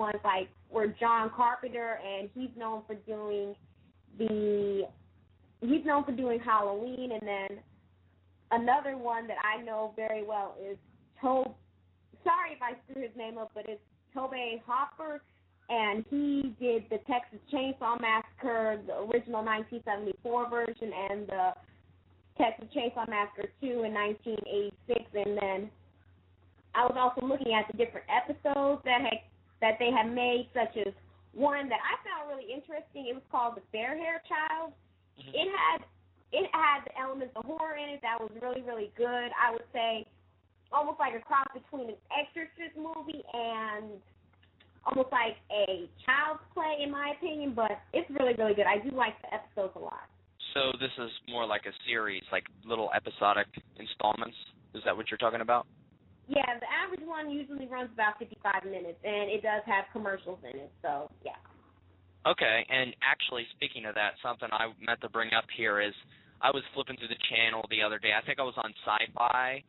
ones like were John Carpenter, and he's known for doing Halloween, and then another one that I know very well is sorry if I screw his name up, but it's Tobe Hooper, and he did the Texas Chainsaw Massacre, the original 1974 version, and the Texas Chainsaw Massacre 2 in 1986, and then I was also looking at the different episodes that they have made, such as one that I found really interesting. It was called The Fair Hair Child. Mm-hmm. It had the elements of horror in it that was really, really good. I would say almost like a cross between an Exorcist movie and almost like a child's play, in my opinion, but it's really, really good. I do like the episodes a lot. So this is more like a series, like little episodic installments? Is that what you're talking about? Yeah, the average one usually runs about 55 minutes, and it does have commercials in it, so yeah. Okay, and actually, speaking of that, something I meant to bring up here is I was flipping through the channel the other day. I think I was on Sci-Fi,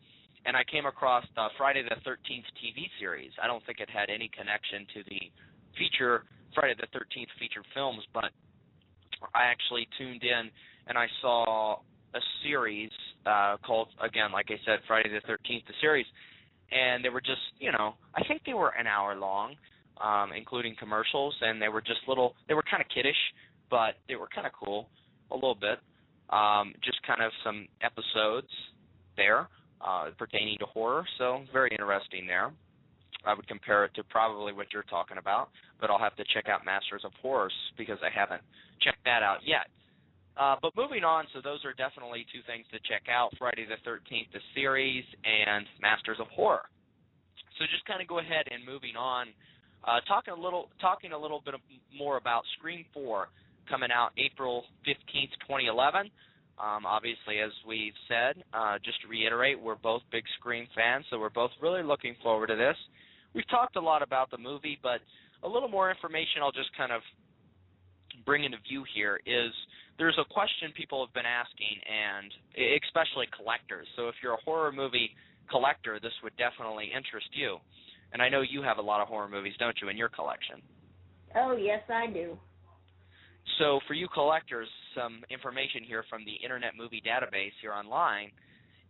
and I came across the Friday the 13th TV series. I don't think it had any connection to the feature Friday the 13th feature films, but I actually tuned in, and I saw a series called, again, like I said, Friday the 13th, the series, and they were just, I think they were an hour long, including commercials, and they were just they were kind of kiddish, but they were kind of cool a little bit. Just kind of some episodes there pertaining to horror, so very interesting there. I would compare it to probably what you're talking about, but I'll have to check out Masters of Horror because I haven't checked that out yet. But moving on, so those are definitely two things to check out, Friday the 13th, the series, and Masters of Horror. So just kind of go ahead and moving on, talking a little bit more about Scream 4 coming out April 15th, 2011. Obviously, as we've said, just to reiterate, we're both big Scream fans, so we're both really looking forward to this. We've talked a lot about the movie, but a little more information I'll just kind of bring into view here is there's a question people have been asking, and especially collectors. So if you're a horror movie collector, this would definitely interest you. And I know you have a lot of horror movies, don't you, in your collection? Oh, yes, I do. So for you collectors, some information here from the Internet Movie Database here online,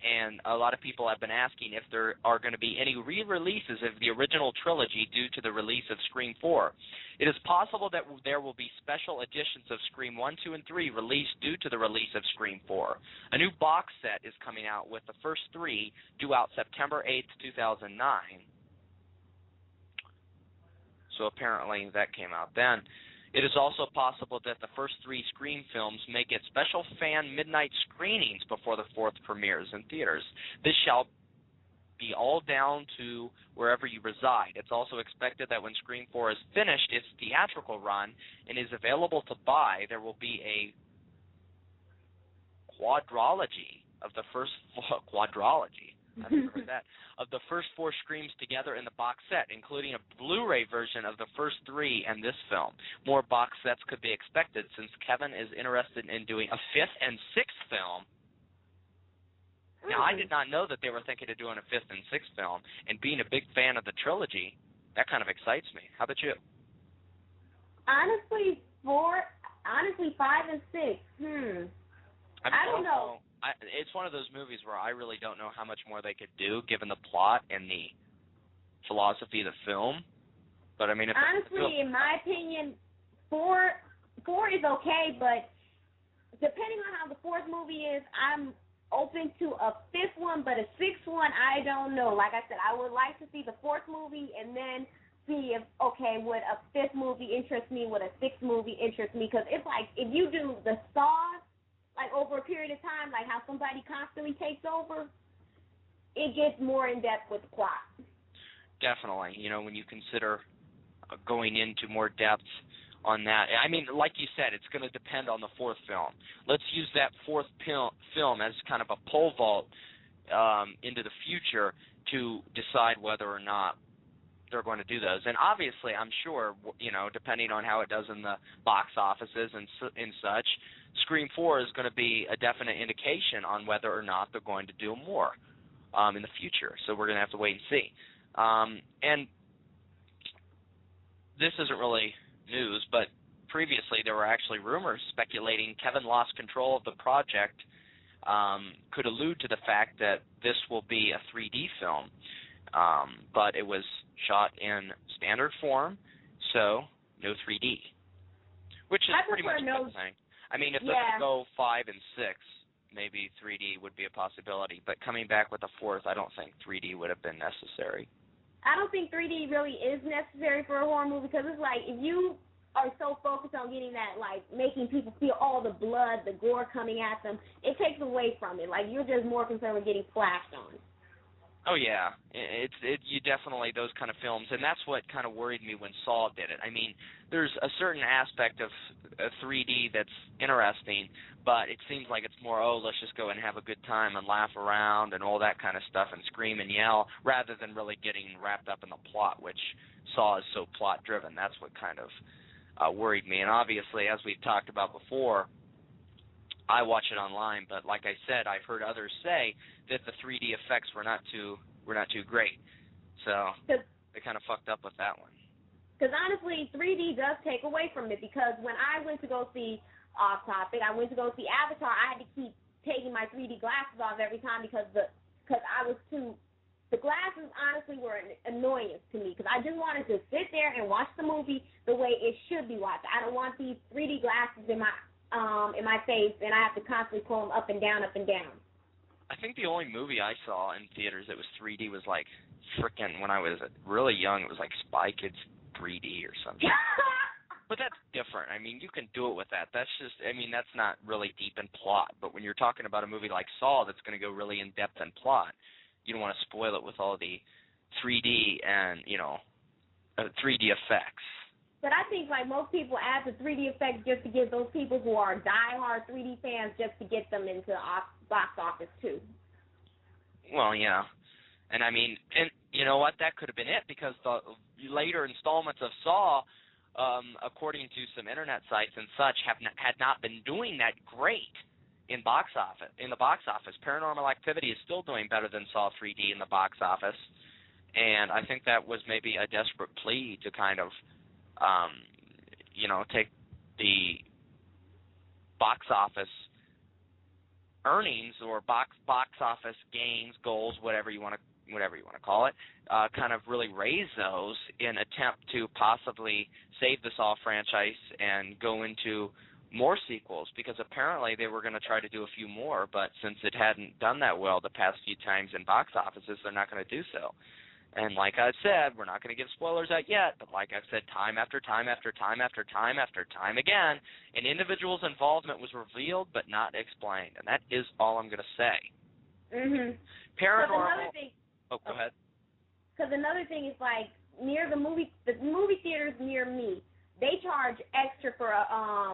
and a lot of people have been asking if there are going to be any re-releases of the original trilogy due to the release of Scream 4. It is possible that there will be special editions of Scream 1, 2, and 3 released due to the release of Scream 4. A new box set is coming out with the first three due out September 8th, 2009. So apparently that came out then. It is also possible that the first three Scream films may get special fan midnight screenings before the fourth premieres in theaters. This shall be all down to wherever you reside. It's also expected that when Scream 4 is finished its theatrical run and is available to buy, there will be a quadrology of the first I've never heard that, of the first four Screams together in the box set, including a Blu-ray version of the first three and this film. More box sets could be expected since Kevin is interested in doing a fifth and sixth film. Now, I did not know that they were thinking of doing a fifth and sixth film, and being a big fan of the trilogy, that kind of excites me. How about you? Honestly, 5 and 6, I don't know. It's one of those movies where I really don't know how much more they could do given the plot and the philosophy of the film. But I mean, honestly, in my opinion, 4 is okay, but depending on how the fourth movie is, I'm open to a fifth one, but a sixth one, I don't know. Like I said, I would like to see the fourth movie and then see if, okay, would a fifth movie interest me, would a sixth movie interest me? Because it's like if you do the Saw, like over a period of time, like how somebody constantly takes over, it gets more in-depth with the plot. Definitely. You know, when you consider going into more depth on that, I mean, like you said, it's going to depend on the fourth film. Let's use that fourth film as kind of a pole vault into the future to decide whether or not they're going to do those. And obviously, I'm sure, you know, depending on how it does in the box offices and such, Scream 4 is going to be a definite indication on whether or not they're going to do more in the future. So we're going to have to wait and see. And this isn't really news, but previously there were actually rumors speculating Kevin lost control of the project could allude to the fact that this will be a 3D film, but it was shot in standard form, so no 3D, which is pretty much a good thing. I mean, if they go 5 and 6, maybe 3D would be a possibility, but coming back with a 4th, I don't think 3D would have been necessary. I don't think 3D really is necessary for a horror movie, because it's like, if you are so focused on getting that, like, making people feel all the blood, the gore coming at them, it takes away from it. Like, you're just more concerned with getting flashed on. Oh, yeah. You definitely, those kind of films, and that's what kind of worried me when Saw did it. I mean, there's a certain aspect of 3D that's interesting, but it seems like it's more, let's just go and have a good time and laugh around and all that kind of stuff and scream and yell, rather than really getting wrapped up in the plot, which Saw is so plot-driven. That's what kind of worried me. And obviously, as we've talked about before, I watch it online, but like I said, I've heard others say that the 3D effects were not too great. So they kind of fucked up with that one. Because honestly, 3D does take away from it, because when I went to go see Off Topic, I went to go see Avatar, I had to keep taking my 3D glasses off every time because I was too. The glasses honestly were an annoyance to me, because I just wanted to sit there and watch the movie the way it should be watched. I don't want these 3D glasses in my face, and I have to constantly pull them up and down, up and down. I think the only movie I saw in theaters that was 3D was like frickin' when I was really young. It was like Spy Kids 3D or something. But that's different. I mean, you can do it with that. That's just, I mean, that's not really deep in plot. But when you're talking about a movie like Saw that's going to go really in depth in plot, you don't want to spoil it with all the 3D and 3D effects. But I think, like, most people add the 3D effects just to get those people who are diehard 3D fans, just to get them into box office, too. Well, yeah. And, I mean, and you know what? That could have been it, because the later installments of Saw, according to some internet sites and such, had not been doing that great in the box office. Paranormal Activity is still doing better than Saw 3D in the box office. And I think that was maybe a desperate plea to kind of take the box office earnings or box office gains, goals, whatever you want to call it, kind of really raise those in attempt to possibly save the Saw franchise and go into more sequels, because apparently they were going to try to do a few more, but since it hadn't done that well the past few times in box offices, they're not going to do so. And like I said, we're not going to give spoilers out yet, but like I've said time after time after time after time after time again, an individual's involvement was revealed but not explained, and that is all I'm going to say. Mm-hmm. Paranormal... go ahead. Because another thing is, like, near the movie theaters near me, they charge extra for a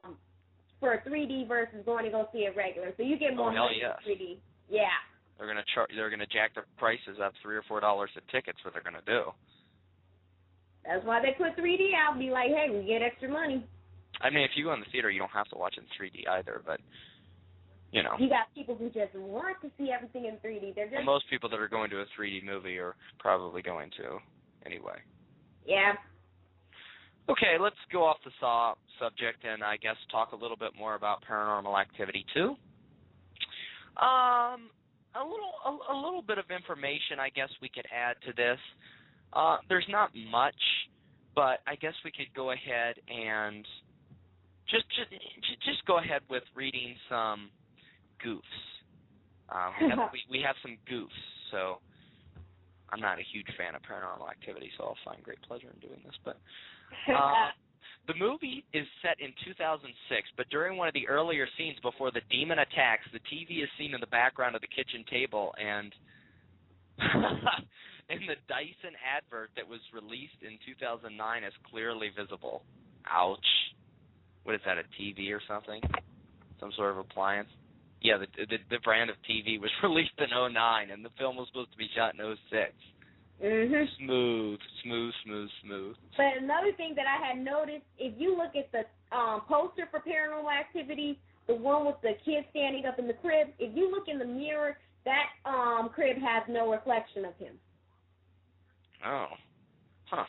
3D versus going to go see it regular, so you get more money for 3D. Yeah. They're gonna jack the prices up $3 or $4 a ticket's what they're gonna do. That's why they put 3D out. Be like, hey, we get extra money. I mean, if you go in the theater, you don't have to watch it in 3D either, but you got people who just want to see everything in 3D. They're just most people that are going to a 3D movie are probably going to anyway. Yeah. Okay, let's go off the Saw subject and I guess talk a little bit more about Paranormal Activity 2. A little bit of information I guess we could add to this. There's not much, but I guess we could go ahead and just go ahead with reading some goofs. We have some goofs, so I'm not a huge fan of Paranormal Activity, so I'll find great pleasure in doing this. But the movie is set in 2006, but during one of the earlier scenes before the demon attacks, the TV is seen in the background of the kitchen table, and and the Dyson advert that was released in 2009 is clearly visible. Ouch. What is that, a TV or something? Some sort of appliance? Yeah, the brand of TV was released in 2009, and the film was supposed to be shot in 2006. Mm-hmm. Smooth. But another thing that I had noticed, if you look at the poster for Paranormal Activity, the one with the kid standing up in the crib, if you look in the mirror, that crib has no reflection of him. Oh. Huh.